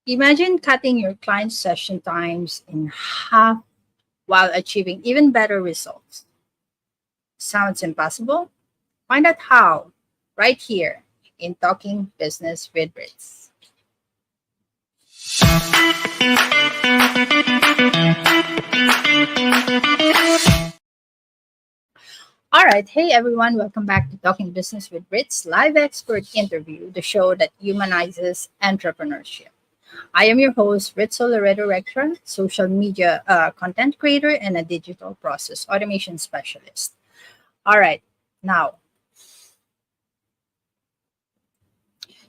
Imagine cutting your client session times in half while achieving even better results. Sounds impossible? Find out how right here in Talking Business with Ritz. All right. Hey, everyone. Welcome back to Talking Business with Ritz, live expert interview, the show that humanizes entrepreneurship. I am your host, Ritzel, loredo-rectra, social media content creator and a digital process automation specialist. All right. Now,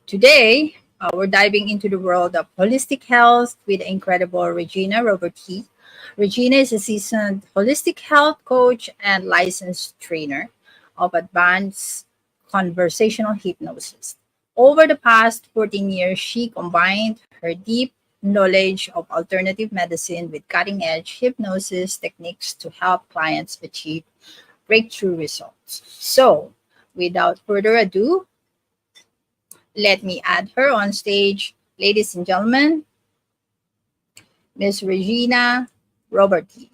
today, we're diving into the world of holistic health with the incredible Regina Roberti. Regina is a seasoned holistic health coach and licensed trainer of advanced conversational hypnosis. Over the past 14 years, she combined her deep knowledge of alternative medicine with cutting edge hypnosis techniques to help clients achieve breakthrough results. So, without further ado, let me add her on stage. Ladies and gentlemen, Miss Regina Roberti.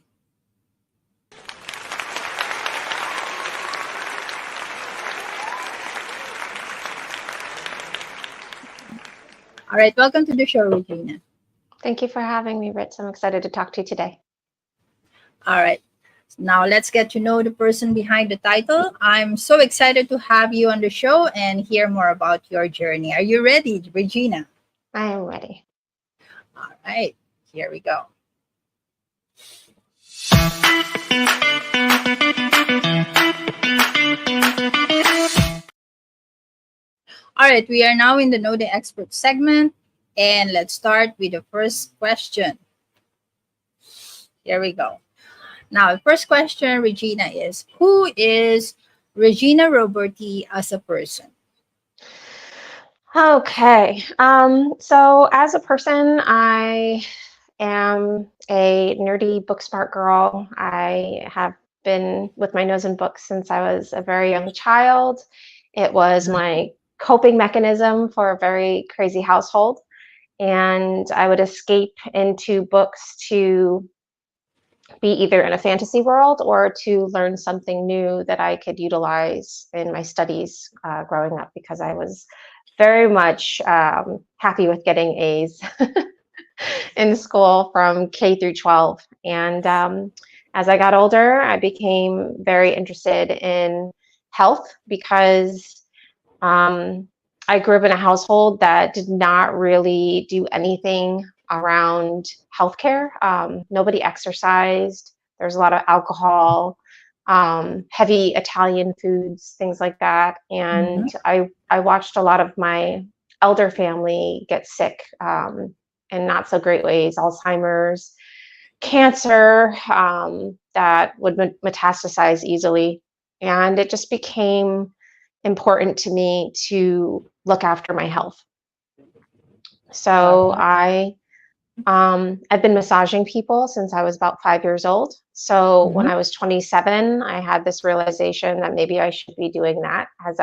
All right, welcome to the show, Regina. Thank you for having me, Ritz. I'm excited to talk to you today. All right, now let's get to know the person behind the title. I'm so excited to have you on the show and hear more about your journey. Are you ready, Regina? I am ready. All right, here we go. All right, we are now in the Know the Expert segment, and let's start with the first question. Here we go. Now, the first question, Regina, is who is Regina Roberti as a person? Okay. So as a person, I am a nerdy, book smart girl. I have been with my nose in books since I was a very young child. It was my coping mechanism for a very crazy household. And I would escape into books to be either in a fantasy world or to learn something new that I could utilize in my studies growing up, because I was very much happy with getting A's in school from K through 12. And as I got older, I became very interested in health because I grew up in a household that did not really do anything around healthcare. Nobody exercised. There's a lot of alcohol, heavy Italian foods, things like that. And I watched a lot of my elder family get sick in not so great ways, Alzheimer's, cancer that would metastasize easily. And it just became important to me to look after my health. So I've been massaging people since I was about 5 years old. So when I was 27, I had this realization that maybe I should be doing that as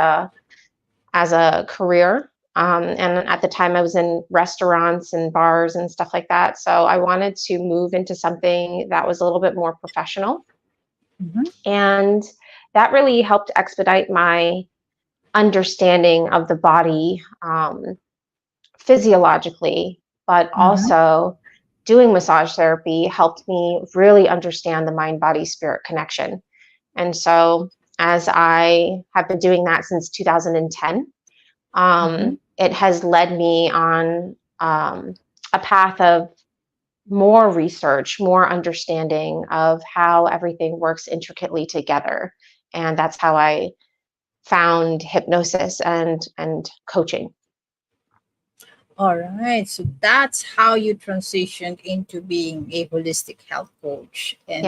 a career. And at the time I was in restaurants and bars and stuff like that. So I wanted to move into something that was a little bit more professional. And that really helped expedite my understanding of the body physiologically, but also doing massage therapy helped me really understand the mind-body-spirit connection. And so as I have been doing that since 2010, it has led me on a path of more research, more understanding of how everything works intricately together. And that's how I found hypnosis and coaching. All right. So that's how you transitioned into being a holistic health coach and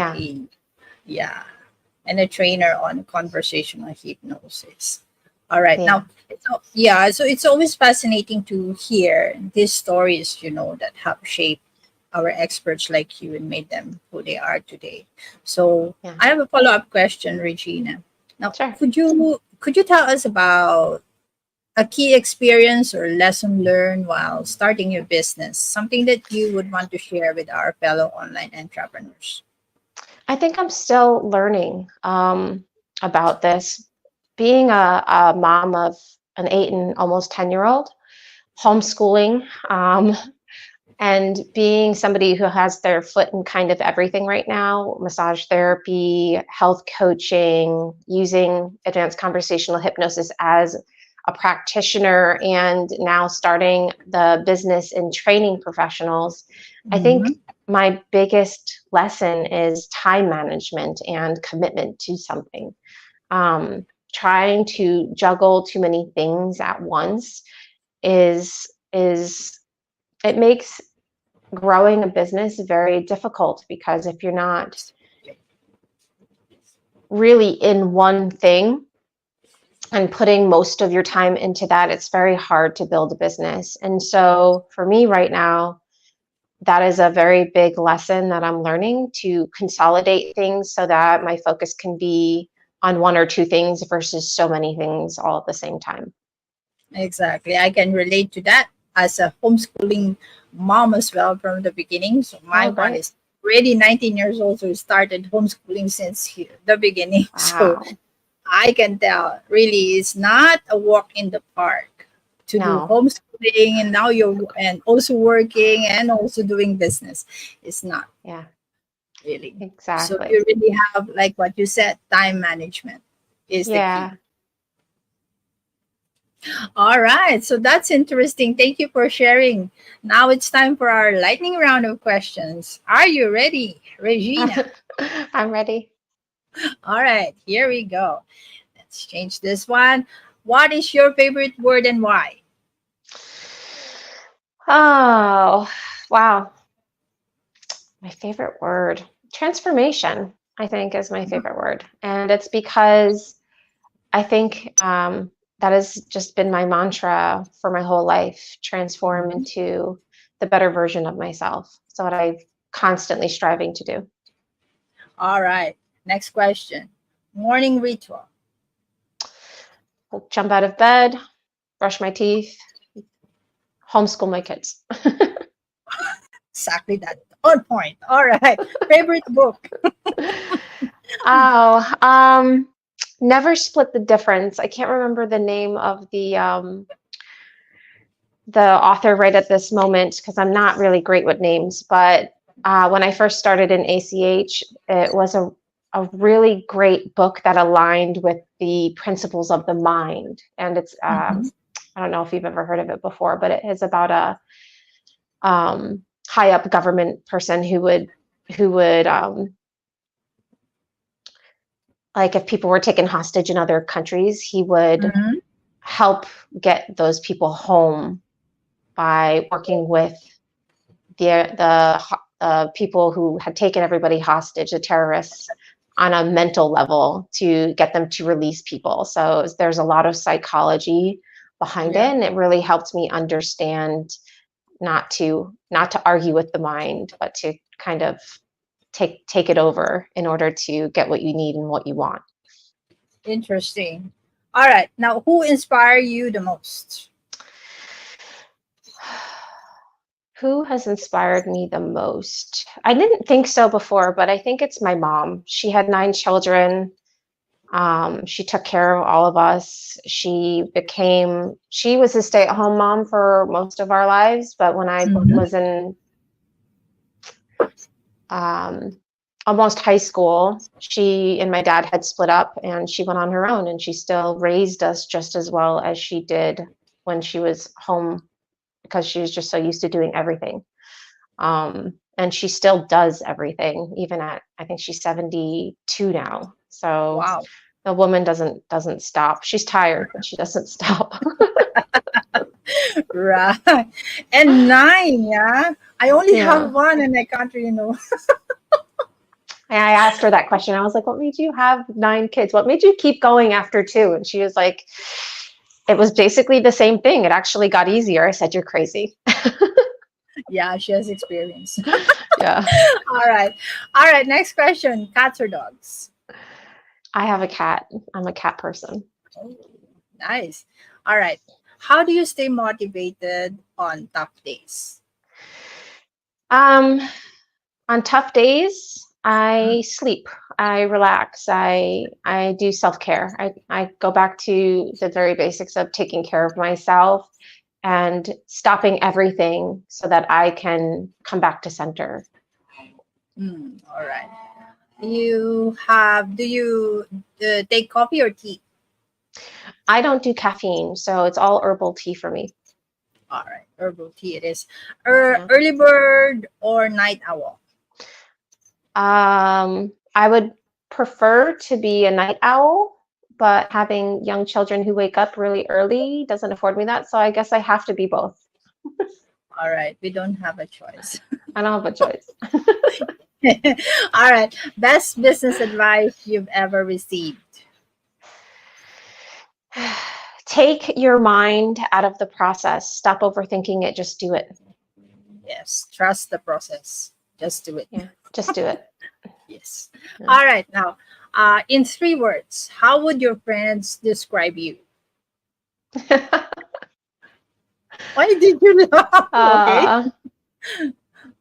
a trainer on conversational hypnosis. All right. Now, so it's always fascinating to hear these stories, that have shaped our experts like you and made them who they are today. So I have a follow-up question, Regina. Now, could you tell us about a key experience or lesson learned while starting your business, something that you would want to share with our fellow online entrepreneurs. I think I'm still learning about this. Being a mom of an 8 and almost 10-year-old, homeschooling, and being somebody who has their foot in kind of everything right now, massage therapy, health coaching, using advanced conversational hypnosis as a practitioner, and now starting the business and training professionals, I think Mhm. my biggest lesson is time management and commitment to something. Trying to juggle too many things at once is it makes growing a business very difficult, because if you're not really in one thing and putting most of your time into that, it's very hard to build a business. And so for me right now, that is a very big lesson that I'm learning, to consolidate things so that my focus can be on one or two things versus so many things all at the same time. Exactly. I can relate to that as a homeschooling mom as well from the beginning. So my Oh, one great. is already 19 years old, so he started homeschooling since the beginning. So Wow. I can tell really it's not a walk in the park to do No. homeschooling and now you're and also working and also doing business. It's not Yeah, really. So exactly. you really have, like what you said, time management is the key. Yeah. All right, so that's interesting. Thank you for sharing. Now it's time for our lightning round of questions. Are you ready, Regina? I'm ready. All right, here we go. Let's change this one. What is your favorite word and why? Oh, wow. My favorite word. Transformation, I think, is my favorite word. And it's because I think that has just been my mantra for my whole life: transform Mhm. into the better version of myself. So what I'm constantly striving to do. All right, next question. Morning ritual. I'll jump out of bed, brush my teeth, homeschool my kids. Exactly that. On point. All right. Favorite book. Oh, never split the difference. I can't remember the name of the author right at this moment, because I'm not really great with names. But when I first started in ACH, it was a really great book that aligned with the principles of the mind. And it's, Mhm. I don't know if you've ever heard of it before, but it is about a high up government person who would like, if people were taken hostage in other countries, he would Mhm. help get those people home by working with the people who had taken everybody hostage, the terrorists, on a mental level to get them to release people. So there's a lot of psychology behind it, Yeah. and it really helped me understand not to argue with the mind, but to kind of take it over in order to get what you need and what you want. Interesting. All right. Now, who inspire you the most? Who has inspired me the most? I didn't think so before, but I think it's my mom. She had 9 children. She took care of all of us. She was a stay-at-home mom for most of our lives, but when I Mhm. was in um, almost high school, she and my dad had split up, and she went on her own, and she still raised us just as well as she did when she was home, because she was just so used to doing everything. And she still does everything, even at, I think she's 72 now. So Wow. the woman doesn't stop. She's tired, but she doesn't stop. Right. And nine, yeah. I only have Yeah. one and I can't really know. And I asked her that question. I was like, "What made you have 9 kids? What made you keep going after two?" And she was like, "It was basically the same thing. It actually got easier." I said, "You're crazy." Yeah, she has experience. Yeah. All right. All right. Next question. Cats or dogs? I have a cat. I'm a cat person. Oh, nice. All right. How do you stay motivated on tough days? Um, on tough days, I sleep, I relax, I do self-care. I go back to the very basics of taking care of myself and stopping everything so that I can come back to center. All right. Do you take coffee or tea? I don't do caffeine, so it's all herbal tea for me. All right, herbal tea it is. Yeah. Early bird or night owl? I would prefer to be a night owl, but having young children who wake up really early doesn't afford me that. So I guess I have to be both. All right, we don't have a choice. I don't have a choice. All right, best business advice you've ever received? Take your mind out of the process. Stop overthinking it. Just do it. Yes, trust the process. Just do it. Yeah, just do it. Yes. Yeah. All right, now, in 3 words, how would your friends describe you? Why did you laugh? Okay,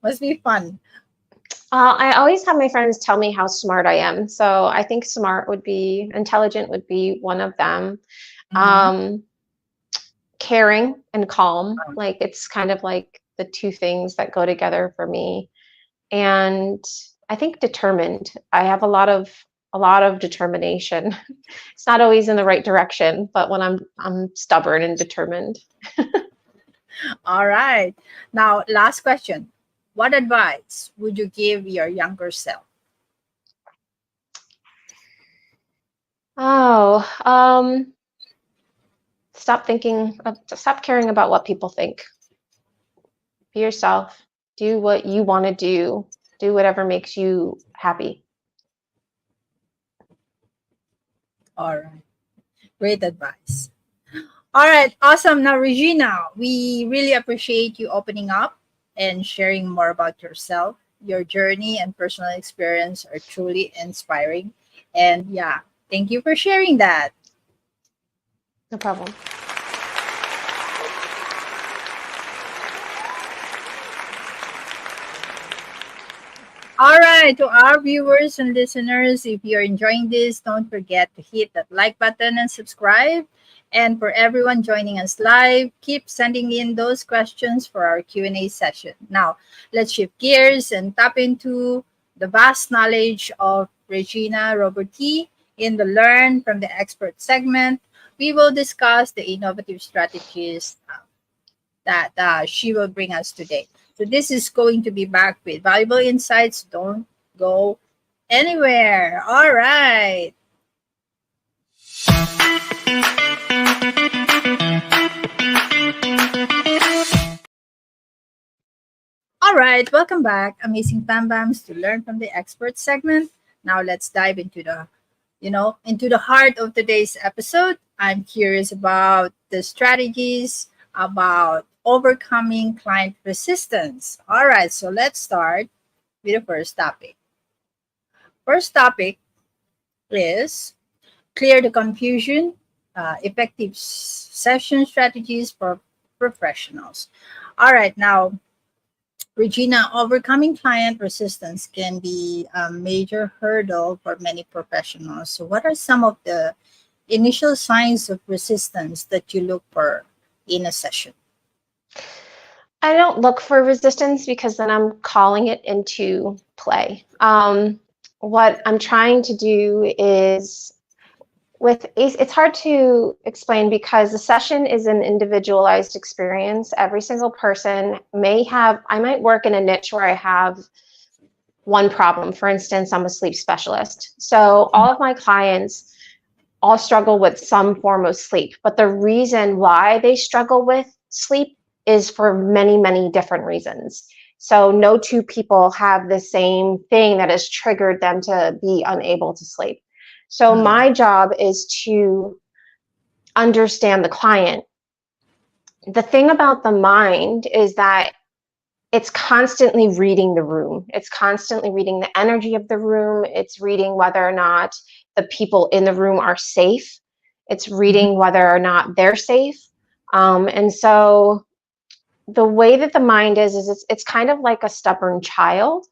must be fun. I always have my friends tell me how smart I am. So I think intelligent would be one of them. Mhm. Caring and calm, like it's kind of like the two things that go together for me. And I think determined. I have a lot of determination. It's not always in the right direction, but when I'm stubborn and determined. All right. Now, last question. What advice would you give your younger self? Oh, stop caring about what people think. Be yourself. Do what you want to do. Do whatever makes you happy. All right. Great advice. All right. Awesome. Now, Regina, we really appreciate you opening up and sharing more about yourself. Your journey and personal experience are truly inspiring. And yeah, thank you for sharing that. No problem. All right, to our viewers and listeners, if you're enjoying this, don't forget to hit that like button and subscribe. And for everyone joining us live, keep sending in those questions for our Q&A session. Now, let's shift gears and tap into the vast knowledge of Regina Roberti in the Learn from the Expert segment. We will discuss the innovative strategies that she will bring us today. So this is going to be backed with valuable insights. Don't go anywhere. All right. All right, welcome back, amazing Bam Bams, to Learn from the Expert segment. Now let's dive into the heart of today's episode. I'm curious about the strategies about overcoming client resistance. All right, so let's start with the first topic. First topic is clear the confusion, effective session strategies for professionals. All right, now, Regina, overcoming client resistance can be a major hurdle for many professionals. So, what are some of the initial signs of resistance that you look for in a session? I don't look for resistance because then I'm calling it into play. What I'm trying to do is it's hard to explain because the session is an individualized experience. Every single person I might work in a niche where I have one problem. For instance, I'm a sleep specialist. So all of my clients all struggle with some form of sleep, but the reason why they struggle with sleep is for many, many different reasons. So no two people have the same thing that has triggered them to be unable to sleep. So my job is to understand the client. The thing about the mind is that it's constantly reading the room. It's constantly reading the energy of the room. It's reading whether or not the people in the room are safe. It's reading whether or not they're safe. And so the way that the mind is it's kind of like a stubborn child.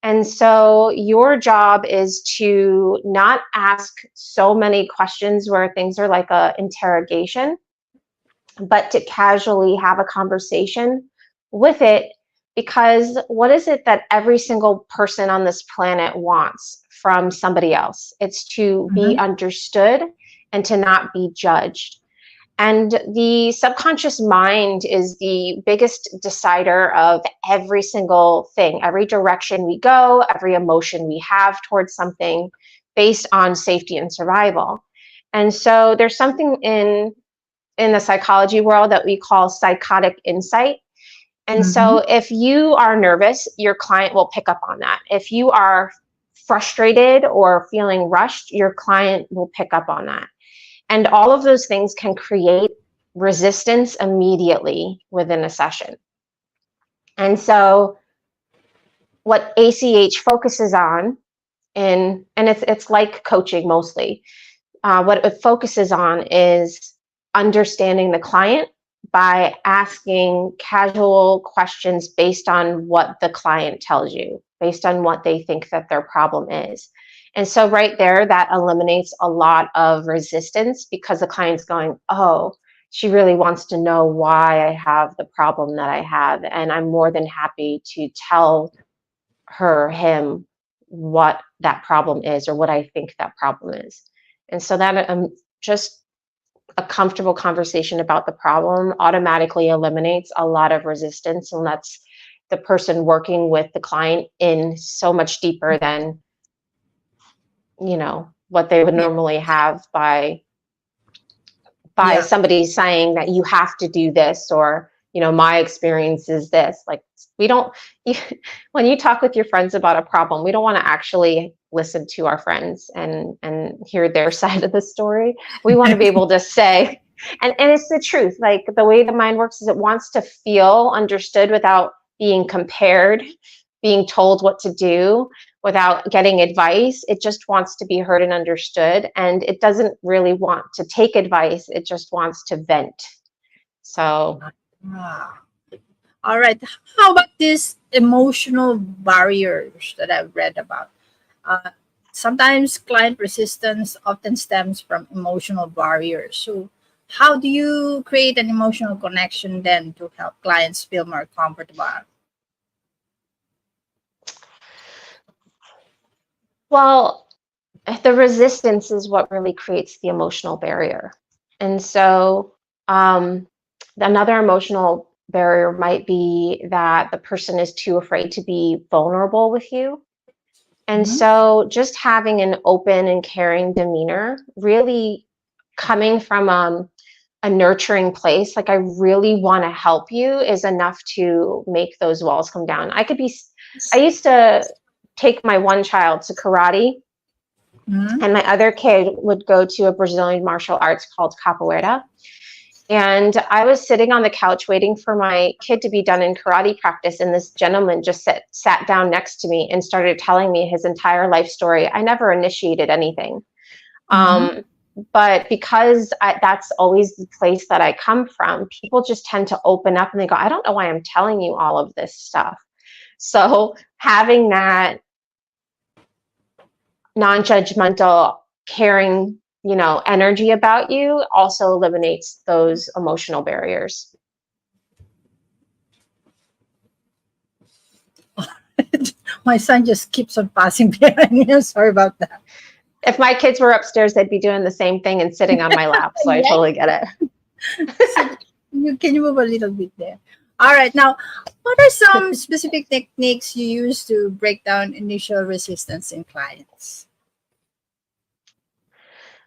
And so your job is to not ask so many questions where things are like a interrogation, but to casually have a conversation with it. Because what is it that every single person on this planet wants from somebody else? It's to be Mm-hmm. understood and to not be judged. And the subconscious mind is the biggest decider of every single thing, every direction we go, every emotion we have towards something based on safety and survival. And so there's something in the psychology world that we call psychotic insight. And Mm-hmm. so if you are nervous, your client will pick up on that. If you are frustrated or feeling rushed, your client will pick up on that. And all of those things can create resistance immediately within a session. And so what ACH focuses on and it's like coaching mostly, what it focuses on is understanding the client by asking casual questions based on what the client tells you, based on what they think that their problem is. And so right there, that eliminates a lot of resistance because the client's going, oh, she really wants to know why I have the problem that I have. And I'm more than happy to tell her, him, what that problem is or what I think that problem is. And so that just a comfortable conversation about the problem automatically eliminates a lot of resistance and lets the person working with the client in so much deeper than, what they would Yeah. normally have by Yeah. somebody saying that you have to do this, or my experience is this. Like, we don't you, when you talk with your friends about a problem, we don't want to actually listen to our friends and hear their side of the story. We want to be able to say, and it's the truth. Like, the way the mind works is it wants to feel understood without being compared, being told what to do, without getting advice. It just wants to be heard and understood. And it doesn't really want to take advice. It just wants to vent. So, Ah. All right. How about these emotional barriers that I've read about? Uh, Sometimes client resistance often stems from emotional barriers. So, how do you create an emotional connection then to help clients feel more comfortable? well, the resistance is what really creates the emotional barrier. And so, another emotional barrier might be that the person is too afraid to be vulnerable with you. And Mhm. so just having an open and caring demeanor, really coming from a nurturing place, like I really want to help you, is enough to make those walls come down. I used to take my one child to karate, Mhm. and my other kid would go to a Brazilian martial arts called capoeira. And I was sitting on the couch waiting for my kid to be done in karate practice. And this gentleman just sat down next to me and started telling me his entire life story. I never initiated anything. Mhm. But because that's always the place that I come from, people just tend to open up and they go, I don't know why I'm telling you all of this stuff. So having that non-judgmental, caring, energy about you also eliminates those emotional barriers. My son just keeps on passing behind me. I'm sorry about that. If my kids were upstairs, they'd be doing the same thing and sitting on my lap. So I Yeah. totally get it. So can you move a little bit there? All right. Now, what are some specific techniques you use to break down initial resistance in clients?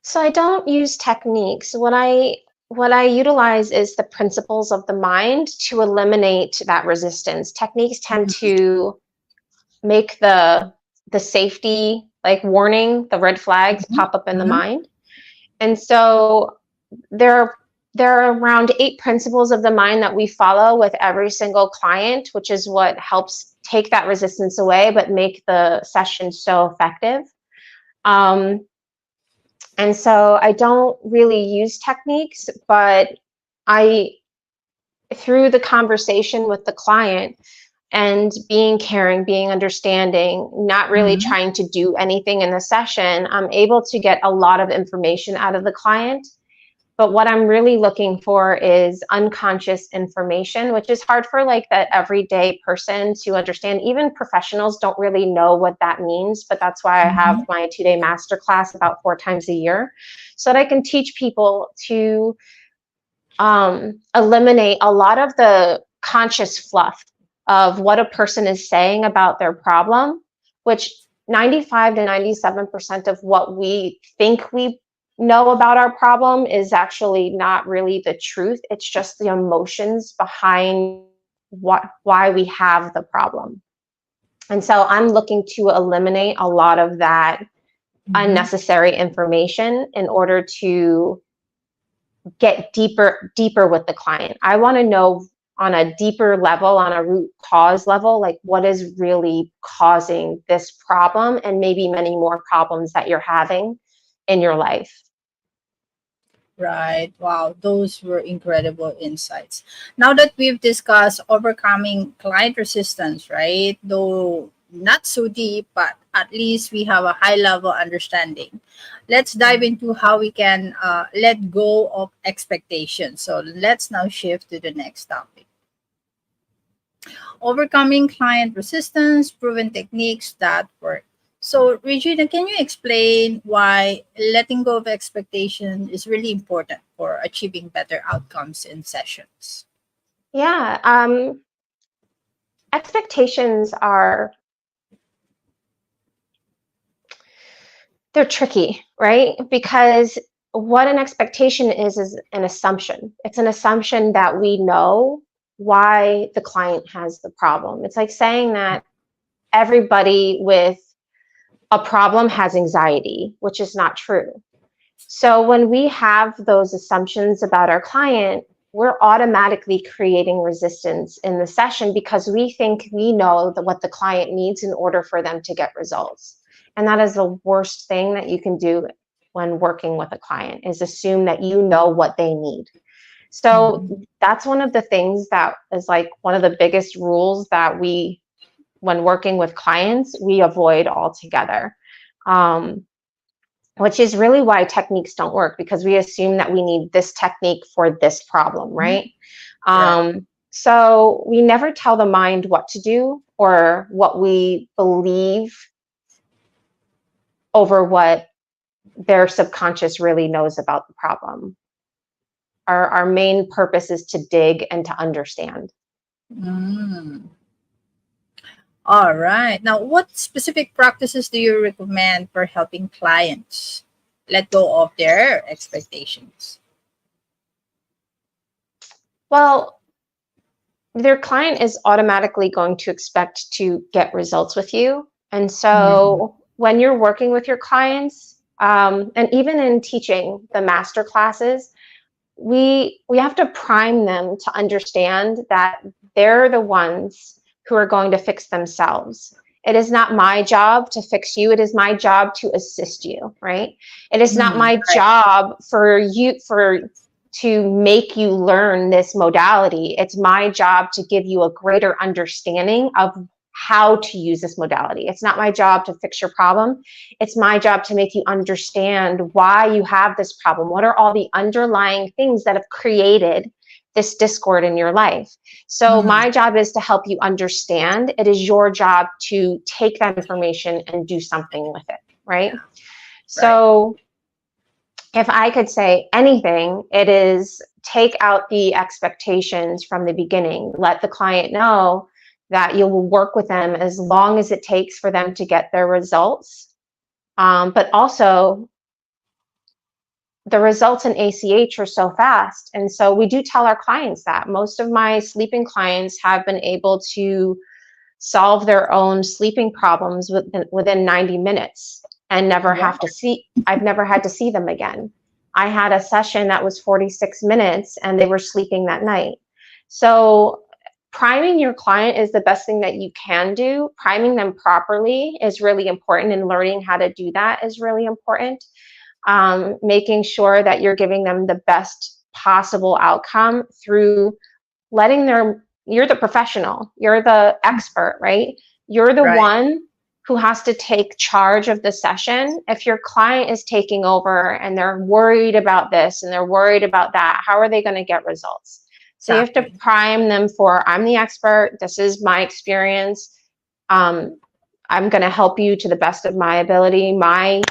So I don't use techniques. What I utilize is the principles of the mind to eliminate that resistance. Techniques tend to make the safety, like warning, the red flags Mhm. pop up in the Mhm. mind. And so there there are around 8 principles of the mind that we follow with every single client, which is what helps take that resistance away but make the session so effective. Um, and so I don't really use techniques, but I, through the conversation with the client and being caring, being understanding, not really Mhm. trying to do anything in the session, I'm able to get a lot of information out of the client. But what I'm really looking for is unconscious information, which is hard for like the everyday person to understand. Even professionals don't really know what that means, but that's why I have Mhm. my 2-day masterclass about 4 times a year, so that I can teach people to eliminate a lot of the conscious fluff of what a person is saying about their problem, which 95 to 97% of what we think we know about our problem is actually not really the truth. It's just the emotions behind why we have the problem. And so I'm looking to eliminate a lot of that Mhm. unnecessary information in order to get deeper with the client. I want to know on a deeper level, on a root cause level, like what is really causing this problem and maybe many more problems that you're having in your life. Right. Wow. Those were incredible insights. Now that we've discussed overcoming client resistance, right? Though not so deep, but at least we have a high level understanding. Let's dive into how we can let go of expectations. So let's now shift to the next topic: overcoming client resistance, proven techniques that work. So, Regina, can you explain why letting go of expectation is really important for achieving better outcomes in sessions? Yeah, expectations are, they're tricky, right? Because what an expectation is an assumption. It's an assumption that we know why the client has the problem. It's like saying that everybody with a problem has anxiety, which is not true. So when we have those assumptions about our client, we're automatically creating resistance in the session because we think we know what the client needs in order for them to get results. And that is the worst thing that you can do when working with a client, is assume that you know what they need. So Mhm. that's one of the things that is like one of the biggest rules that we, when working with clients, we avoid altogether. Um, which is really why techniques don't work, because we assume that we need this technique for this problem, right? Right. So we never tell the mind what to do or what we believe over what their subconscious really knows about the problem. Our main purpose is to dig and to understand. Mm. All right. Now, what specific practices do you recommend for helping clients let go of their expectations? Well, their client is automatically going to expect to get results with you. And Mhm. so when you're working with your clients, and even in teaching the master classes, we have to prime them to understand that they're the ones who are going to fix themselves. It is not my job to fix you. It is my job to assist you, right? It is not Mm, my right. job for you for to make you learn this modality. It's my job to give you a greater understanding of how to use this modality. It's not my job to fix your problem. It's my job to make you understand why you have this problem. What are all the underlying things that have created this discord in your life? So Mm, my job is to help you understand. It is your job to take that information and do something with it, right? right. So if I could say anything, it is take out the expectations from the beginning. Let the client know that you will work with them as long as it takes for them to get their results. But also, the results in ACH are so fast. And so we do tell our clients that. Most of my sleeping clients have been able to solve their own sleeping problems within 90 minutes and never Wow. have to see, I've never had to see them again. I had a session that was 46 minutes and they were sleeping that night. So priming your client is the best thing that you can do. Priming them properly is really important, and learning how to do that is really important. Making sure that you're giving them the best possible outcome through letting you're the professional, you're the expert, right? You're the Right. one who has to take charge of the session. If your client is taking over and they're worried about this and they're worried about that, how are they going to get results? So you have to Exactly. prime them for, I'm the expert, this is my experience. I'm going to help you to the best of my ability. My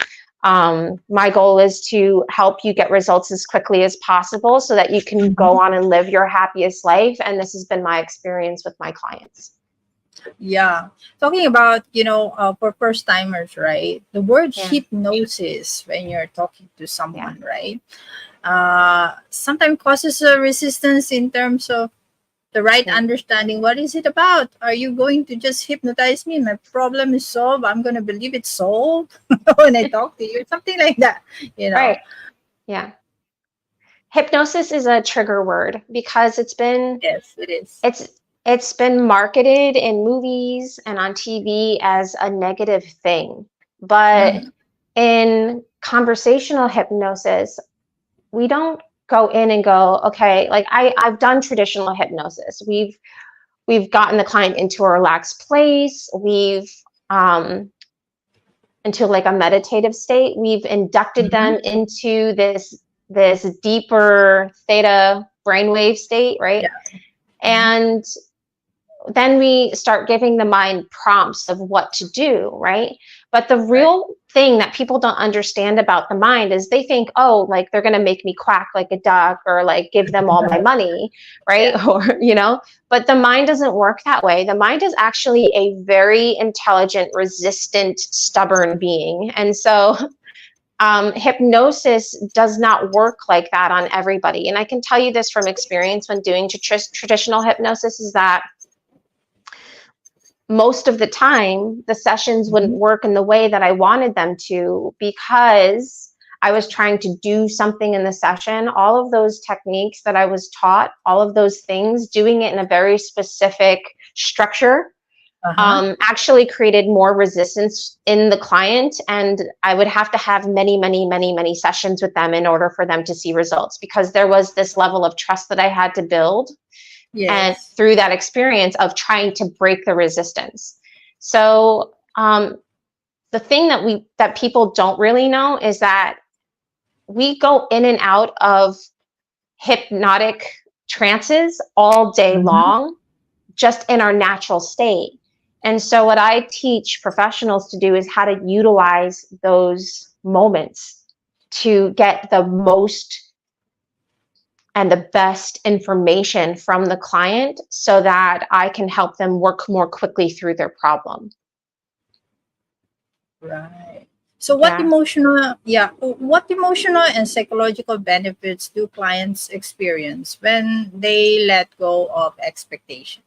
goal is to help you get results as quickly as possible so that you can go on and live your happiest life. And this has been my experience with my clients. Yeah. Talking about, for first timers, right? The word Yeah. hypnosis when you're talking to Yeah. someone, right? Sometimes causes a resistance in terms of the right Yeah. understanding. What is it about? Are you going to just hypnotize me? My problem is solved. I'm going to believe it's solved when I talk to you. Something like that, you know. Right. Yeah. Hypnosis is a trigger word because Yes, it is. it's it's been marketed in movies and on TV as a negative thing. But Mm-hmm. in conversational hypnosis, we don't go in and go, okay, like I've done traditional hypnosis. We've gotten the client into a relaxed place. We've into like a meditative state. We've inducted Mm-hmm. them into this deeper theta brainwave state, right? Yeah. Mm-hmm. And then we start giving the mind prompts of what to do, right? But the Right. real thing that people don't understand about the mind is they think, oh, like they're going to make me quack like a duck or like give them all my money, right? Yeah. Or, but the mind doesn't work that way. The mind is actually a very intelligent, resistant, stubborn being. And so hypnosis does not work like that on everybody. And I can tell you this from experience when doing traditional hypnosis is that most of the time the sessions wouldn't Mm-hmm. work in the way that I wanted them to because I was trying to do something in the session. All of those techniques that I was taught, all of those things, doing it in a very specific structure, Uh-huh. actually created more resistance in the client. And I would have to have many, many, many, many sessions with them in order for them to see results because there was this level of trust that I had to build and Yes. through that experience of trying to break the resistance. So the thing that people don't really know is that we go in and out of hypnotic trances all day Mm-hmm. long, just in our natural state. And so what I teach professionals to do is how to utilize those moments to get the most and the best information from the client so that I can help them work more quickly through their problem. Right. So Yeah. what emotional and psychological benefits do clients experience when they let go of expectations?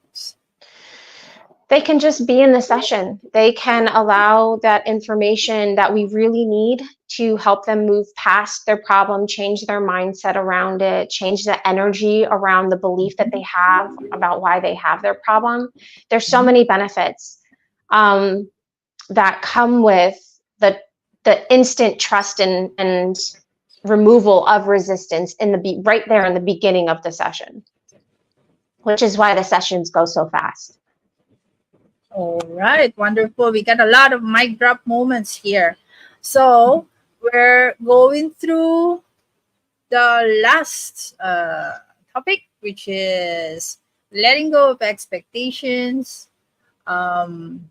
They can just be in the session. They can allow that information that we really need to help them move past their problem, change their mindset around it, change the energy around the belief that they have about why they have their problem. There's so Mhm. many benefits that come with the instant trust and removal of resistance right there in the beginning of the session, which is why the sessions go so fast. All right, wonderful. We got a lot of mic drop moments here. So we're going through the last topic, which is letting go of expectations. Um,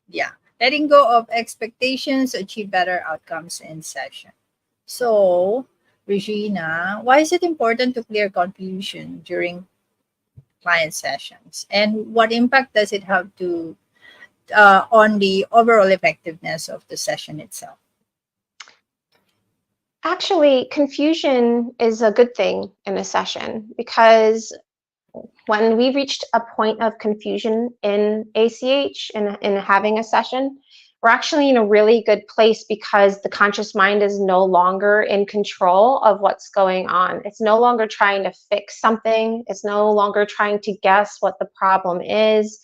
yeah, letting go of expectations to achieve better outcomes in session. So, Regina, why is it important to clear confusion during client sessions, and what impact does it have to on the overall effectiveness of the session itself? Actually, confusion is a good thing in a session because when we reached a point of confusion in ACH in having a session, we're actually in a really good place because the conscious mind is no longer in control of what's going on. It's no longer trying to fix something. It's no longer trying to guess what the problem is.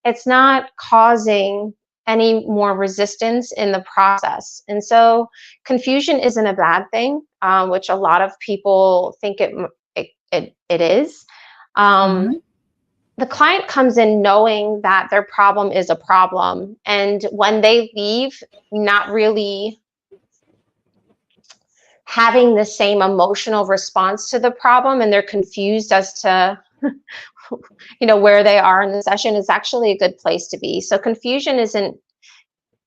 It's not causing any more resistance in the process. And so confusion isn't a bad thing, which a lot of people think it is. Mm-hmm. The client comes in knowing that their problem is a problem, and when they leave, not really having the same emotional response to the problem, and they're confused as to where they are in the session, is actually a good place to be. So confusion isn't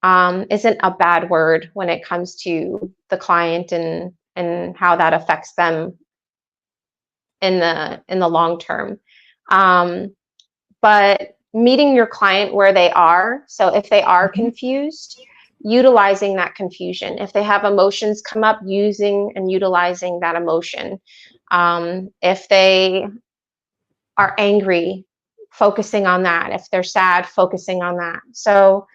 a bad word when it comes to the client and how that affects them in the long term. But meeting your client where they are. So if they are confused, utilizing that confusion. If they have emotions come up, using and utilizing that emotion. If they are angry, focusing on that. If they're sad, focusing on that. So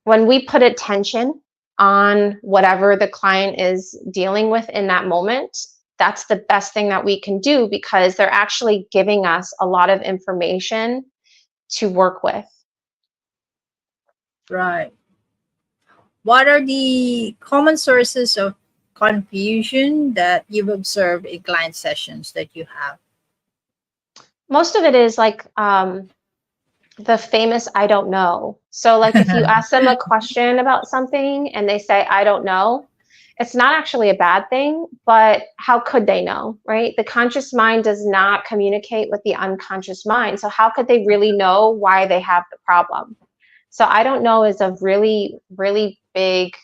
when we put attention on whatever the client is dealing with in that moment, that's the best thing that we can do, because they're actually giving us a lot of information to work with. Right. What are the common sources of confusion that you've observed in client sessions that you have? Most of it is like the famous "I don't know." So like if you ask them a question about something and they say "I don't know," it's not actually a bad thing, but how could they know, right? The conscious mind does not communicate with the unconscious mind. So how could they really know why they have the problem? So "I don't know" is a really, really big,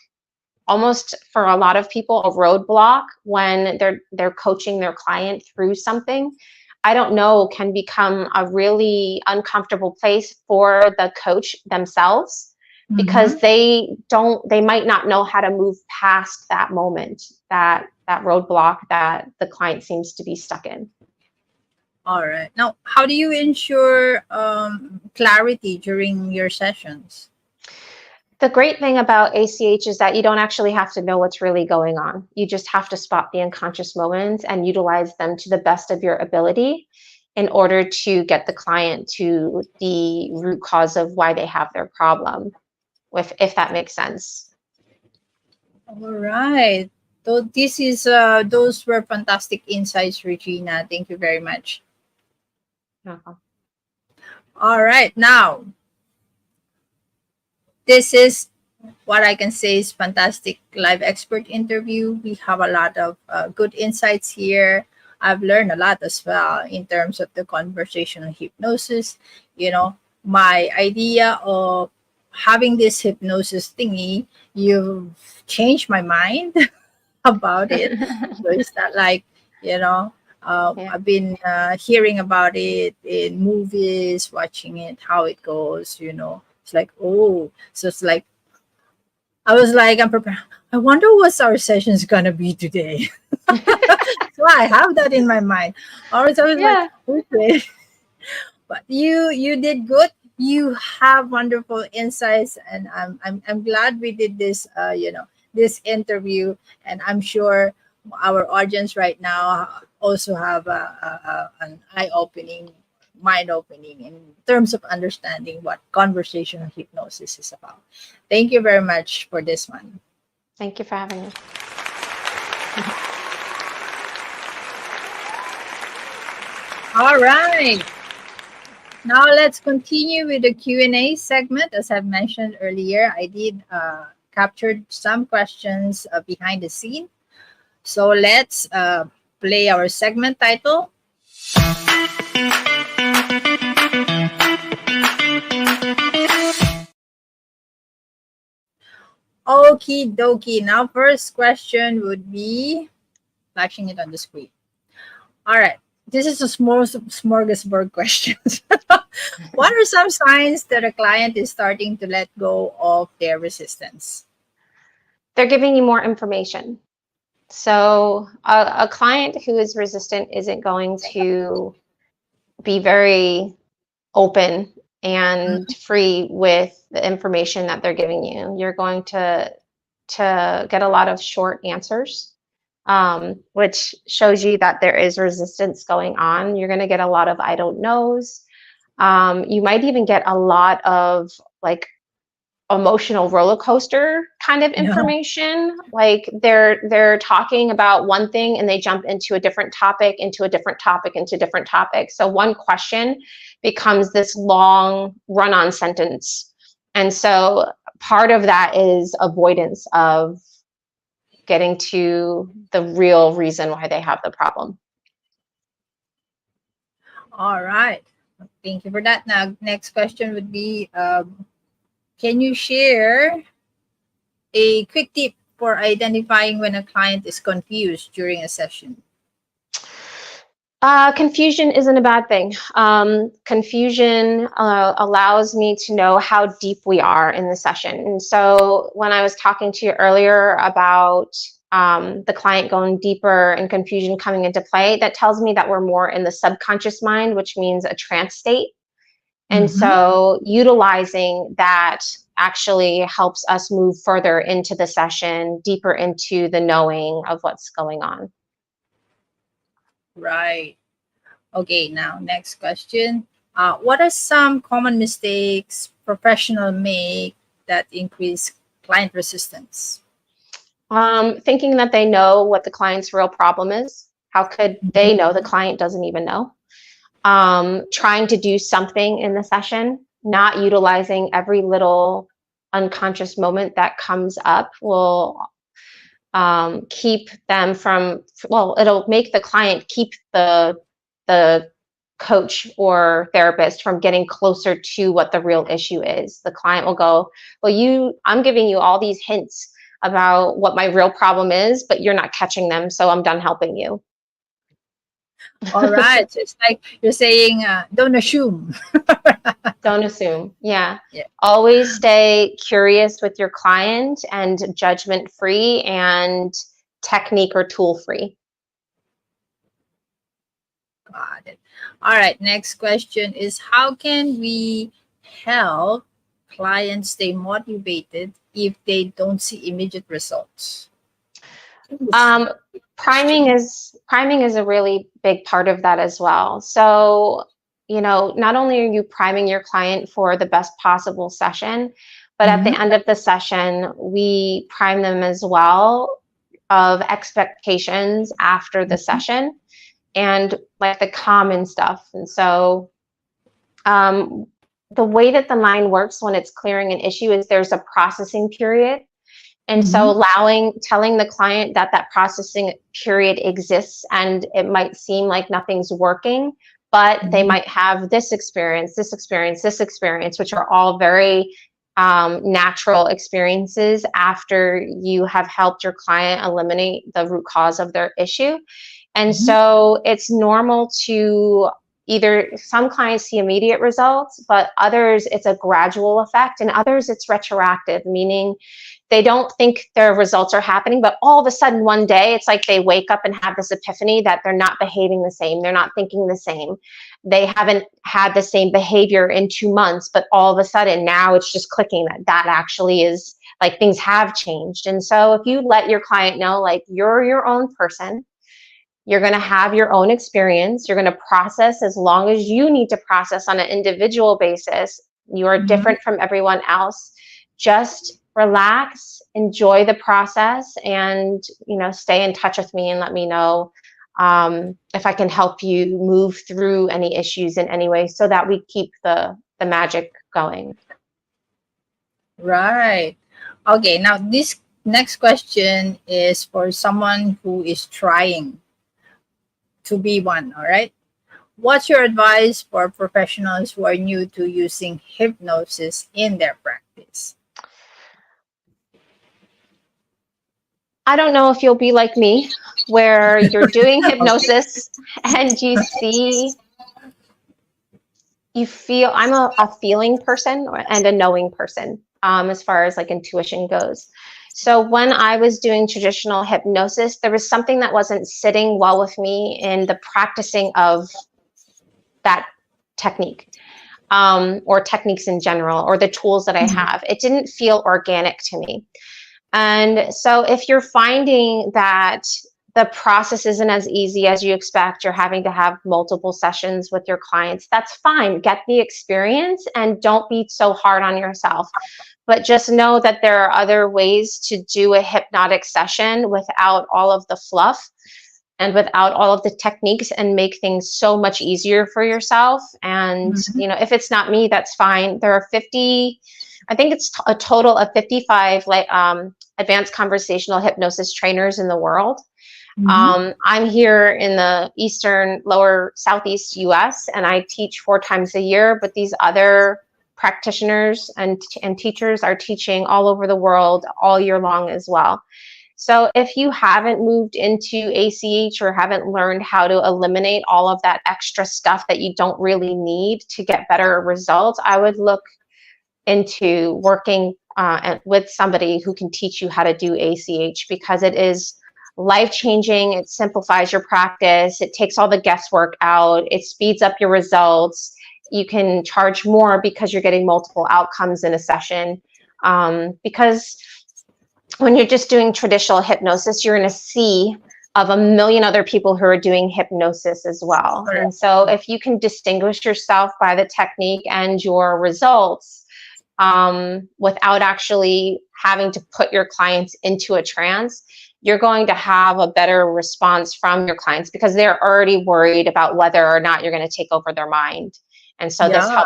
almost for a lot of people, a roadblock when they're coaching their client through something. "I don't know" can become a really uncomfortable place for the coach themselves, because Mm-hmm. they might not know how to move past that moment, that roadblock that the client seems to be stuck in. All right. Now, how do you ensure clarity during your sessions? The great thing about ACH is that you don't actually have to know what's really going on. You just have to spot the unconscious moments and utilize them to the best of your ability in order to get the client to the root cause of why they have their problem, if that makes sense. All right. So this is those were fantastic insights, Regina. Thank you very much. Uh-huh. All right. Now, this is what I can say is fantastic live expert interview. We have a lot of good insights here. I've learned a lot as well in terms of the conversational hypnosis. My idea of having this hypnosis thingy, you've changed my mind about it. So it's not like, you know, Yeah. I've been hearing about it in movies, watching it, how it goes. It's like, oh, so it's like, I was like, I'm prepared. I wonder what our session's gonna be today. So I have that in my mind. Always, I was like, Yeah. okay, but you did good. You have wonderful insights, and I'm glad we did this. This interview, and I'm sure our audience right now also have an eye opening, mind opening in terms of understanding what conversational hypnosis is about. Thank you very much for this one. Thank you for having me. All right. Now let's continue with the Q&A segment. As I've mentioned earlier, I did captured some questions behind the scene. So let's play our segment title. Okie dokie. Now, first question would be flashing it on the screen. All right. This is a smorgasbord questions. What are some signs that a client is starting to let go of their resistance? They're giving you more information. So a client who is resistant isn't going to be very open and free with the information that they're giving you. You're going to get a lot of short answers, which shows you that there is resistance going on. You're going to get a lot of "I don't knows." You might even get a lot of like emotional roller coaster kind of Yeah. information. Like they're talking about one thing and they jump into a different topic, into a different topic, into different topics. So one question becomes this long run-on sentence. And so part of that is avoidance of getting to the real reason why they have the problem. All right. Thank you for that. Now, next question would be, can you share a quick tip for identifying when a client is confused during a session? Confusion isn't a bad thing. Confusion allows me to know how deep we are in the session. And so when I was talking to you earlier about the client going deeper and confusion coming into play, that tells me that we're more in the subconscious mind, which means a trance state. And so utilizing that actually helps us move further into the session, deeper into the knowing of what's going on. Right. Okay, now next question. What are some common mistakes professionals make that increase client resistance? Thinking that they know what the client's real problem is. How could they know the client doesn't even know? Trying to do something in the session, not utilizing every little unconscious moment that comes up will keep them from, well, it'll make the client keep the coach or therapist from getting closer to what the real issue is. The client will go, well, I'm giving you all these hints about what my real problem is, but you're not catching them, so I'm done helping you. All right. So it's like you're saying, don't assume. Don't assume. Yeah. Yeah. Always stay curious with your client and judgment free and technique or tool free. Got it. All right. Next question is, how can we help clients stay motivated if they don't see immediate results? Priming is a really big part of that as well. So, not only are you priming your client for the best possible session, but at the end of the session, we prime them as well of expectations after the session and like the common stuff. And so the way that the mind works when it's clearing an issue is there's a processing period. And so telling the client that that processing period exists and it might seem like nothing's working, but they might have this experience, this experience, this experience, which are all very natural experiences after you have helped your client eliminate the root cause of their issue. And so it's normal to either some clients see immediate results, but others it's a gradual effect, and others it's retroactive, meaning they don't think their results are happening, but all of a sudden one day it's like they wake up and have this epiphany that they're not behaving the same, they're not thinking the same, they haven't had the same behavior in 2 months, but all of a sudden now it's just clicking that actually is like things have changed. And so if you let your client know, like, you're your own person, you're going to have your own experience, you're going to process as long as you need to process on an individual basis, you are different from everyone else, just relax, enjoy the process, and stay in touch with me and let me know if I can help you move through any issues in any way so that we keep the magic going. Right. Okay, now this next question is for someone who is trying to be one. All right. What's your advice for professionals who are new to using hypnosis in their practice? I don't know if you'll be like me, where you're doing hypnosis and you feel, I'm a feeling person and a knowing person as far as like intuition goes. So when I was doing traditional hypnosis, there was something that wasn't sitting well with me in the practicing of that technique or techniques in general, or the tools that I have. It didn't feel organic to me. And so if you're finding that the process isn't as easy as you expect. You're having to have multiple sessions with your clients. That's fine. Get the experience and don't be so hard on yourself. But just know that there are other ways to do a hypnotic session without all of the fluff and without all of the techniques, and make things so much easier for yourself. And, Mhm. if it's not me, that's fine. There are 50, I think it's a total of 55 advanced conversational hypnosis trainers in the world. Mhm. I'm here in the eastern, lower southeast US, and I teach 4 times a year, but these other practitioners and teachers are teaching all over the world all year long as well. So if you haven't moved into ACH or haven't learned how to eliminate all of that extra stuff that you don't really need to get better results, I would look into working with somebody who can teach you how to do ACH, because it is life-changing. It simplifies your practice. It takes all the guesswork out. It speeds up your results. You can charge more because you're getting multiple outcomes in a session. Because when you're just doing traditional hypnosis, you're in a sea of a million other people who are doing hypnosis as well. Correct. And so if you can distinguish yourself by the technique and your results, without actually having to put your clients into a trance, you're going to have a better response from your clients, because they're already worried about whether or not you're going to take over their mind. And so Yeah.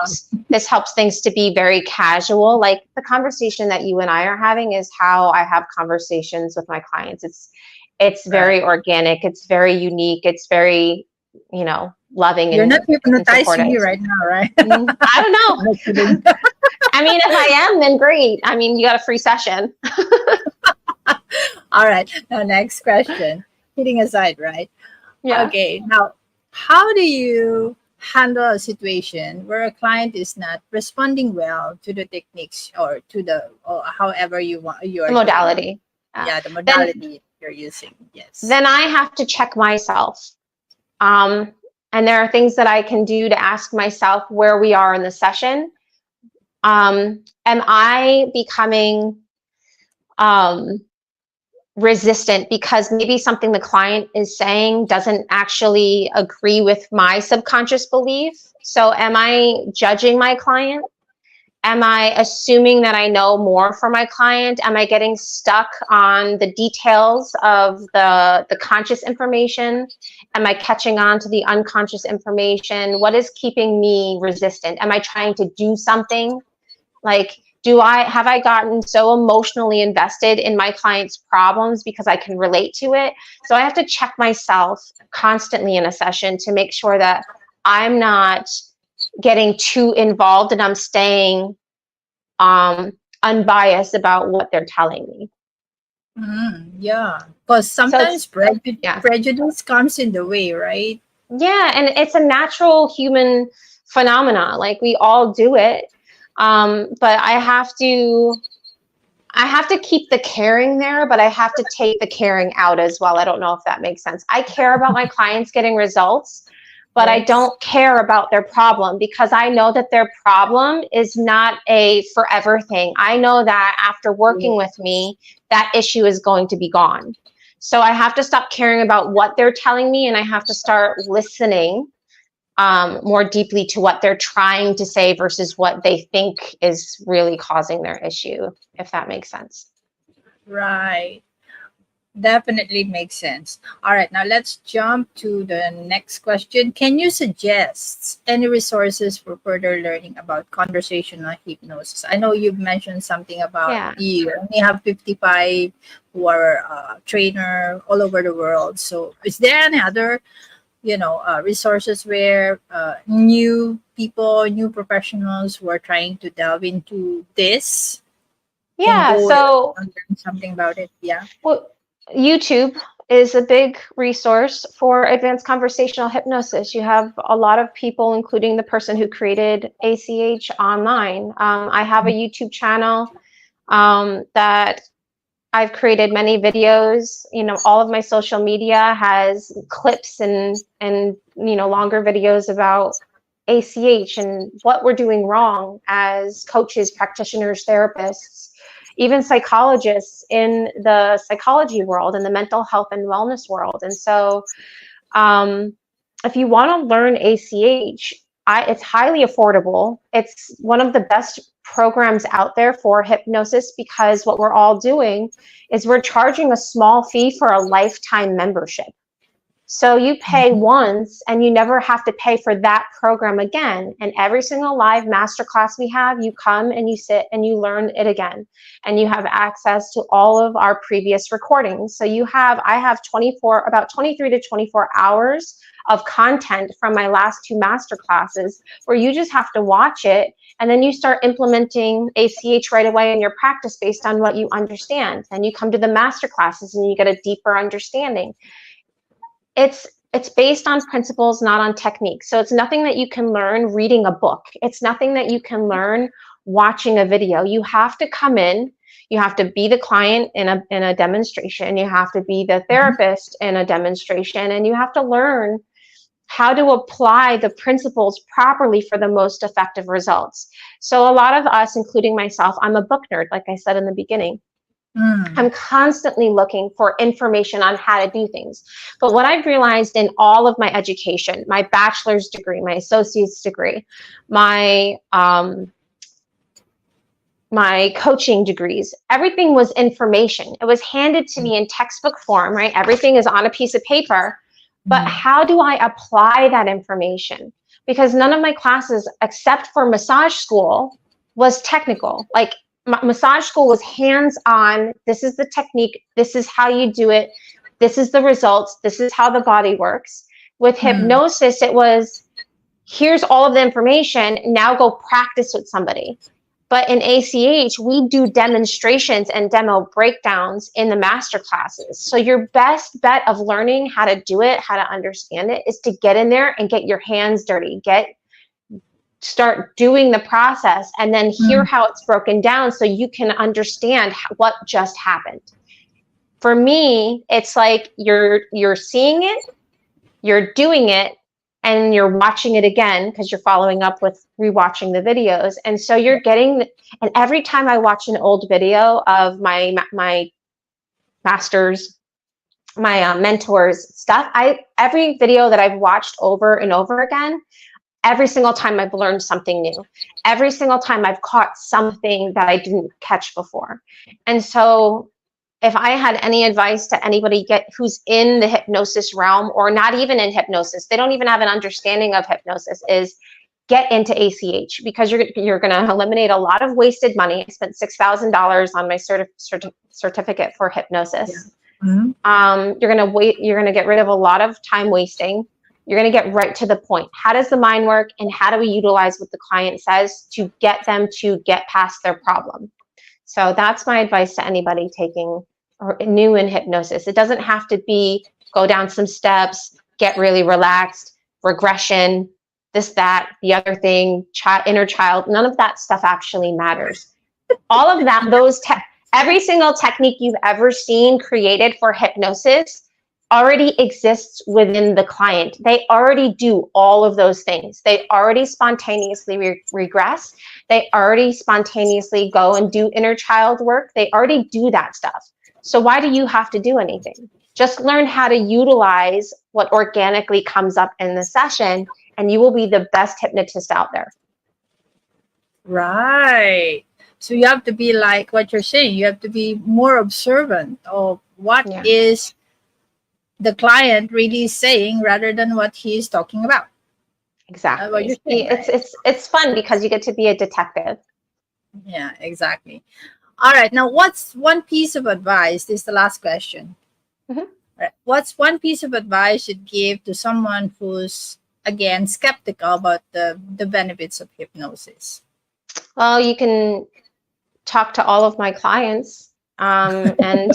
this helps things to be very casual. Like the conversation that you and I are having is how I have conversations with my clients. It's very Right. organic. It's very unique. It's very, loving You're not and hypnotizing supportive. me right now, right? I don't know. No kidding. I mean, if I am, then great. I mean, you got a free session. All right. Now, next question. Kidding aside, right? Yeah. Okay. Now, how do you handle a situation where a client is not responding well to the techniques, or to the, or however you The are doing? modality. Yeah. Yeah, the Then modality you're using. Yes. then I have to check myself. And there are things that I can do to ask myself where we are in the session. Am I becoming resistant because maybe something the client is saying doesn't actually agree with my subconscious belief? So am I judging my client? Am I assuming that I know more for my client? Am I getting stuck on the details of the conscious information? Am I catching on to the unconscious information? What is keeping me resistant? Am I trying to do something? Like, have I gotten so emotionally invested in my client's problems because I can relate to it? So I have to check myself constantly in a session to make sure that I'm not getting too involved and I'm staying unbiased about what they're telling me. Yeah, because So it's, sometimes yeah. prejudice comes in the way, right? Yeah, and it's a natural human phenomena. Like we all do it. But I have to keep the caring there, but I have to take the caring out as well. I don't know if that makes sense. I care about my clients getting results, but I Yes. don't care about their problem, because I know that their problem is not a forever thing. I know that after working with me, that issue is going to be gone. So I have to stop caring about what they're telling me, and I have to start listening more deeply to what they're trying to say versus what they think is really causing their issue, if that makes sense. Right. Definitely makes sense. All right, now let's jump to the next question. Can you suggest any resources for further learning about conversational hypnosis? I know you've mentioned something about Yeah. you only have 55 who are trainer all over the world. So is there any other, resources where new people, new professionals who are trying to delve into this can Yeah. go and So, learn something about it? Yeah. well, YouTube is a big resource for advanced conversational hypnosis. You have a lot of people, including the person who created ACH, online. I have a YouTube channel that I've created many videos. All of my social media has clips and longer videos about ACH and what we're doing wrong as coaches, practitioners, therapists. even psychologists in the psychology world and the mental health and wellness world. And so if you want to learn ACH, it's highly affordable. It's one of the best programs out there for hypnosis, because what we're all doing is we're charging a small fee for a lifetime membership. So you pay once and you never have to pay for that program again. And every single live masterclass we have, you come and you sit and you learn it again. And you have access to all of our previous recordings. So I have about 23 to 24 hours of content from my last 2 masterclasses, where you just have to watch it and then you start implementing ACH right away in your practice based on what you understand. And you come to the masterclasses and you get a deeper understanding. It's based on principles, not on technique. So it's nothing that you can learn reading a book. It's nothing that you can learn watching a video. You have to come in, you have to be the client in a demonstration, you have to be the therapist in a demonstration, and you have to learn how to apply the principles properly for the most effective results. So a lot of us, including myself, I'm a book nerd, like I said in the beginning. I'm constantly looking for information on how to do things. But what I've realized in all of my education, my bachelor's degree, my associate's degree, my coaching degrees, everything was information. It was handed to me in textbook form, right? Everything is on a piece of paper. But how do I apply that information? Because none of my classes, except for massage school, was technical. Like, massage school was hands-on. This is the technique. This is how you do it. This is the results. This is how the body works. With hypnosis, it was, here's all of the information. Now go practice with somebody. But in ACH, we do demonstrations and demo breakdowns in the master classes. So your best bet of learning how to do it, how to understand it, is to get in there and get your hands dirty. Start doing the process and then hear how it's broken down so you can understand what just happened. For me, it's like you're seeing it, you're doing it, and you're watching it again because you're following up with rewatching the videos. And so you're getting, and every time I watch an old video of my masters, my mentors stuff, every video that I've watched over and over again, every single time I've learned something new. Every single time I've caught something that I didn't catch before. And so if I had any advice to anybody who's in the hypnosis realm, or not even in hypnosis, they don't even have an understanding of hypnosis, is get into ACH, because you're going to eliminate a lot of wasted money. I spent $6,000 on my certificate for hypnosis. Yeah. You're going to get rid of a lot of time wasting. You're going to get right to the point. How does the mind work, and how do we utilize what the client says to get them to get past their problem? So that's my advice to anybody taking or new in hypnosis. It doesn't have to be go down some steps, get really relaxed, regression, this, that, the other thing, inner child. None of that stuff actually matters. All of that, every single technique you've ever seen created for hypnosis already exists within the client. They already do all of those things. They already spontaneously regress. They already spontaneously go and do inner child work. They already do that stuff. So why do you have to do anything? Just learn how to utilize what organically comes up in the session, and you will be the best hypnotist out there. Right. So you have to be like what you're saying. You have to be more observant of what is the client really saying rather than what he is talking about. Exactly. What you're saying, right? It's fun because you get to be a detective. Yeah, exactly. All right. Now, what's one piece of advice? This is the last question. All right. What's one piece of advice you'd give to someone who's, again, skeptical about the benefits of hypnosis? Well, you can talk to all of my clients and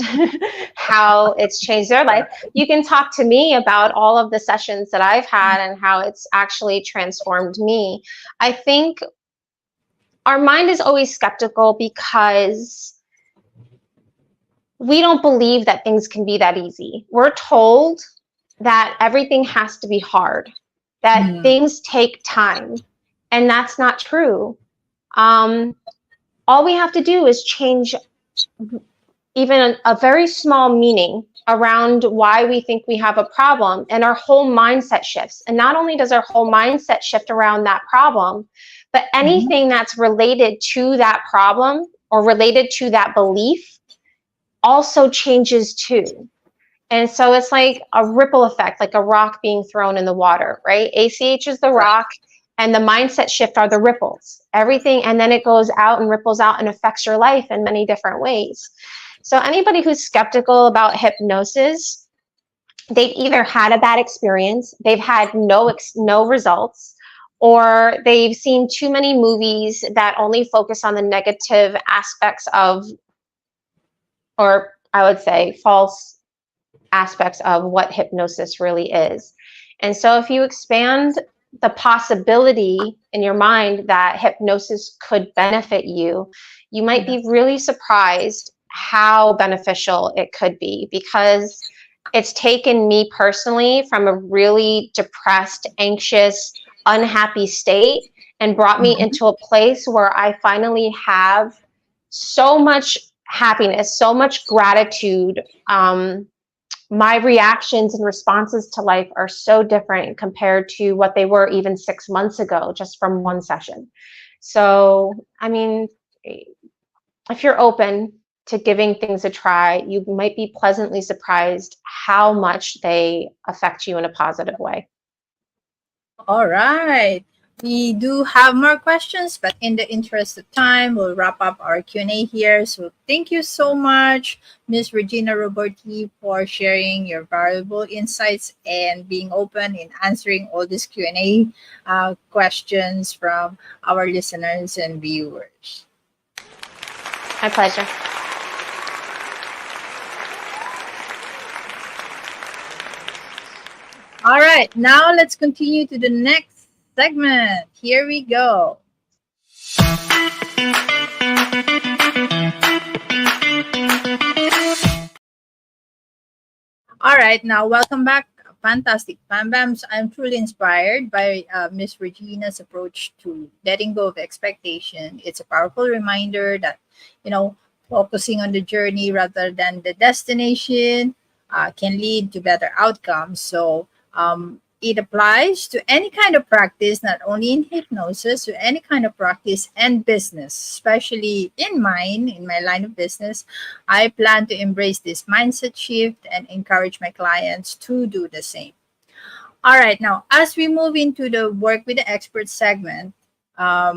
how it's changed their life. You can talk to me about all of the sessions that I've had and how it's actually transformed me. I think our mind is always skeptical because we don't believe that things can be that easy. We're told that everything has to be hard, that things take time, and that's not true. All we have to do is change even a very small meaning around why we think we have a problem, and our whole mindset shifts. And not only does our whole mindset shift around that problem, but anything that's related to that problem or related to that belief also changes too. And so it's like a ripple effect, like a rock being thrown in the water, right? ACH is the rock, and the mindset shift are the ripples. Everything, and then it goes out and ripples out and affects your life in many different ways. So anybody who's skeptical about hypnosis, they've either had a bad experience, they've had no results, or they've seen too many movies that only focus on the negative aspects of, or I would say false aspects of what hypnosis really is. And so if you expand the possibility in your mind that hypnosis could benefit you, you might be really surprised how beneficial it could be, because it's taken me personally from a really depressed, anxious, unhappy state and brought me into a place where I finally have so much happiness, so much gratitude. My reactions and responses to life are so different compared to what they were even 6 months ago, just from one session. So, I mean, if you're open to giving things a try, you might be pleasantly surprised how much they affect you in a positive way. All right. We do have more questions, but in the interest of time, we'll wrap up our Q&A here. So thank you so much, Ms. Regina Roberti, for sharing your valuable insights and being open in answering all these Q&A questions from our listeners and viewers. My pleasure. All right, now let's continue to the next segment. Here we go. All right, now welcome back. Fantastic Bam Bams. I'm truly inspired by Miss Regina's approach to letting go of expectation. It's a powerful reminder that, focusing on the journey rather than the destination can lead to better outcomes. So it applies to any kind of practice, not only in hypnosis, to any kind of practice and business, especially in my line of business. I plan to embrace this mindset shift and encourage my clients to do the same. All right, now as we move into the work with the expert segment, let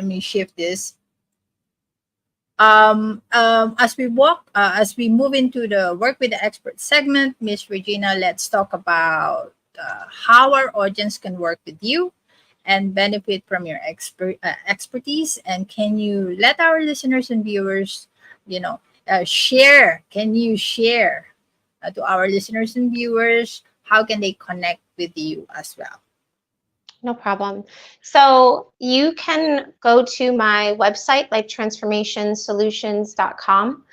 me shift this. As we move into the work with the expert segment, Miss Regina, let's talk about how our audience can work with you and benefit from your expertise. And can you let our listeners and viewers, share? Can you share to our listeners and viewers how can they connect with you as well? No problem. So you can go to my website, lifetransformationsolutions.com.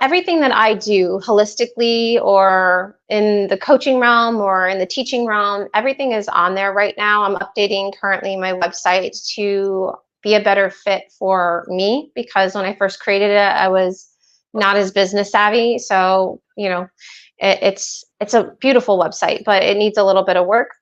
Everything that I do holistically or in the coaching realm or in the teaching realm, everything is on there right now. I'm updating currently my website to be a better fit for me, because when I first created it, I was not as business savvy. So, it's a beautiful website, but it needs a little bit of work.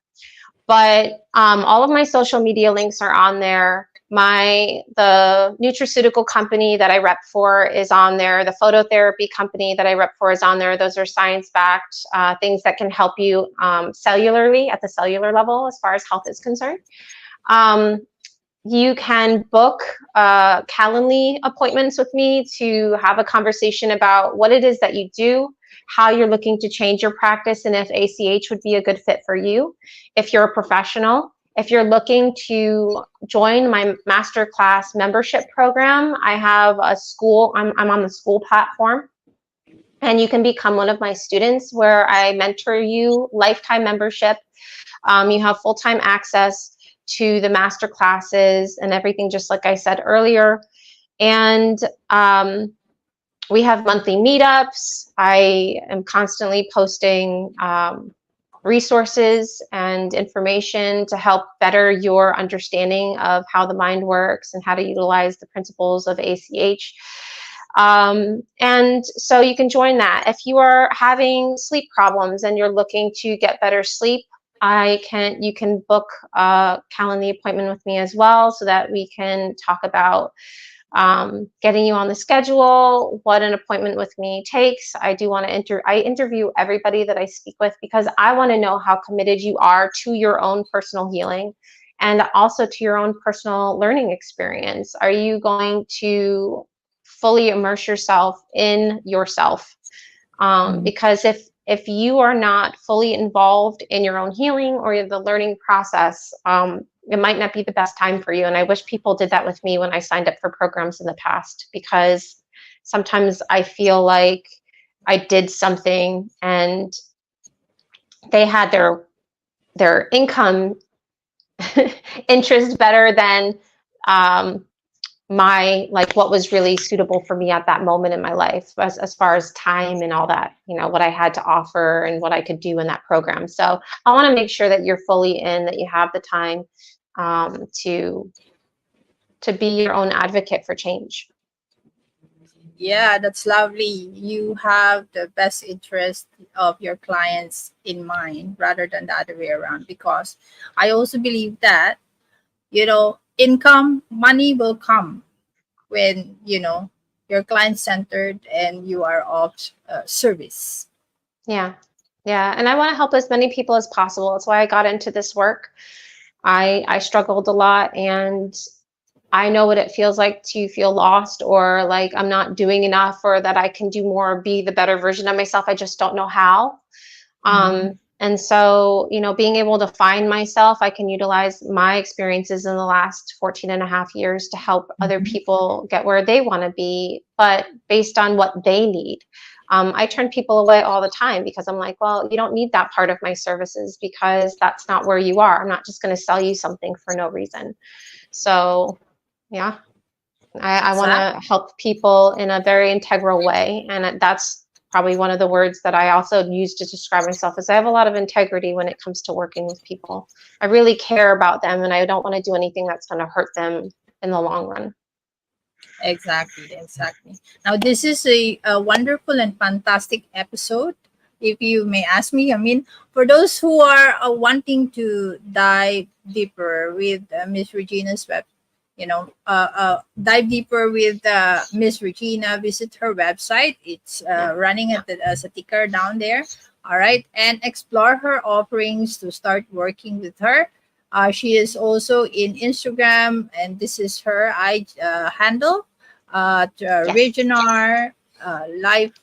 But all of my social media links are on there. The nutraceutical company that I rep for is on there. The phototherapy company that I rep for is on there. Those are science-backed things that can help you cellularly, at the cellular level, as far as health is concerned. You can book Calendly appointments with me to have a conversation about what it is that you do, how you're looking to change your practice, and if ACH would be a good fit for you. If you're a professional, if you're looking to join my masterclass membership program, I have a school, I'm on the school platform, and you can become one of my students where I mentor you, lifetime membership. You have full-time access to the master classes and everything, just like I said earlier. And we have monthly meetups. I am constantly posting resources and information to help better your understanding of how the mind works and how to utilize the principles of ACH. And so you can join that. If you are having sleep problems and you're looking to get better sleep, you can book a calendar appointment with me as well, so that we can talk about getting you on the schedule, what an appointment with me takes. I do want to I interview everybody that I speak with, because I want to know how committed you are to your own personal healing and also to your own personal learning experience. Are you going to fully immerse yourself in yourself? Because if you are not fully involved in your own healing or the learning process, it might not be the best time for you. And I wish people did that with me when I signed up for programs in the past, because sometimes I feel like I did something and they had their income interest better than my, like, what was really suitable for me at that moment in my life, as far as time and all that, what I had to offer and what I could do in that program. So I want to make sure that you're fully in, that you have the time to be your own advocate for change. Yeah, that's lovely. You have the best interest of your clients in mind rather than the other way around, because I also believe that, money will come when, you're client centered and you are of service. Yeah. And I want to help as many people as possible. That's why I got into this work. I struggled a lot, and I know what it feels like to feel lost, or like I'm not doing enough, or that I can do more, be the better version of myself. I just don't know how. And so, being able to find myself, I can utilize my experiences in the last 14 and a half years to help other people get where they want to be, but based on what they need. I turn people away all the time because I'm like, well, you don't need that part of my services, because that's not where you are. I'm not just going to sell you something for no reason. So, yeah, I want to help people in a very integral way. And that's probably one of the words that I also use to describe myself, is I have a lot of integrity when it comes to working with people. I really care about them, and I don't want to do anything that's going to hurt them in the long run. Exactly. Now, this is a wonderful and fantastic episode, if you may ask me. I mean, for those who are wanting to dive deeper with Miss Regina's dive deeper with Miss Regina, visit her website. It's running as a ticker down there. All right. And explore her offerings to start working with her. She is also in Instagram, and this is her handle, Regina life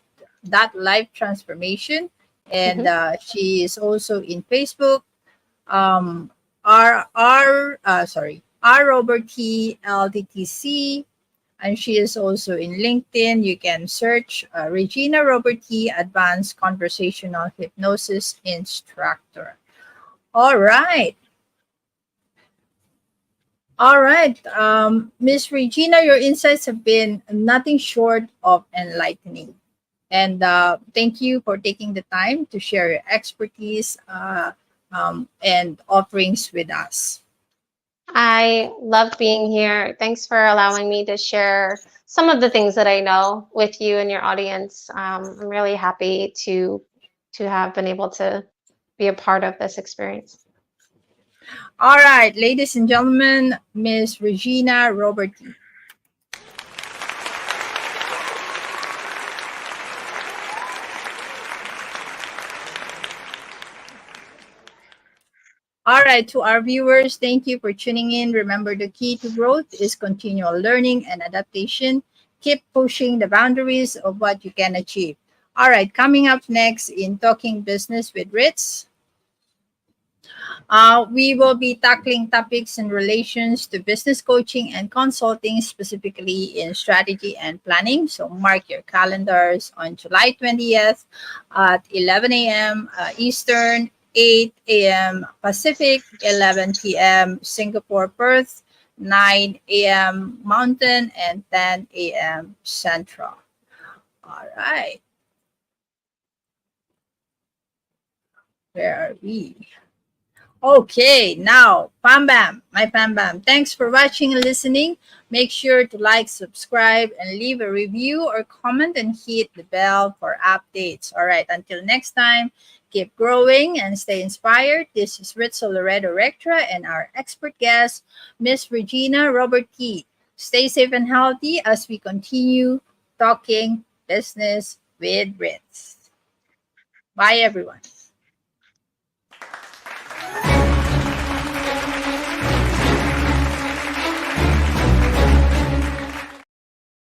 life transformation, and she is also in Facebook. R Roberti LTTC, and she is also in LinkedIn. You can search Regina Roberti, Advanced Conversational Hypnosis Instructor. All right. Miss Regina, your insights have been nothing short of enlightening. And thank you for taking the time to share your expertise and offerings with us. I love being here. Thanks for allowing me to share some of the things that I know with you and your audience. I'm really happy to have been able to be a part of this experience. All right, ladies and gentlemen, Miss Regina Roberti. All right, to our viewers, thank you for tuning in. Remember, the key to growth is continual learning and adaptation. Keep pushing the boundaries of what you can achieve. All right, coming up next in Talking Business with Ritz, we will be tackling topics in relations to business coaching and consulting, specifically in strategy and planning. So mark your calendars on July 20th at 11 a.m. Eastern, 8 a.m. Pacific, 11 p.m. Singapore, Perth, 9 a.m. Mountain, and 10 a.m. Central. All right. Where are we? Okay, now, Pam Bam, my Pam Bam. Thanks for watching and listening. Make sure to like, subscribe, and leave a review or comment and hit the bell for updates. All right, until next time, keep growing and stay inspired. This is Ritzel Loredo-rectra and our expert guest, Miss Regina Roberti. Stay safe and healthy as we continue talking business with Ritz. Bye, everyone.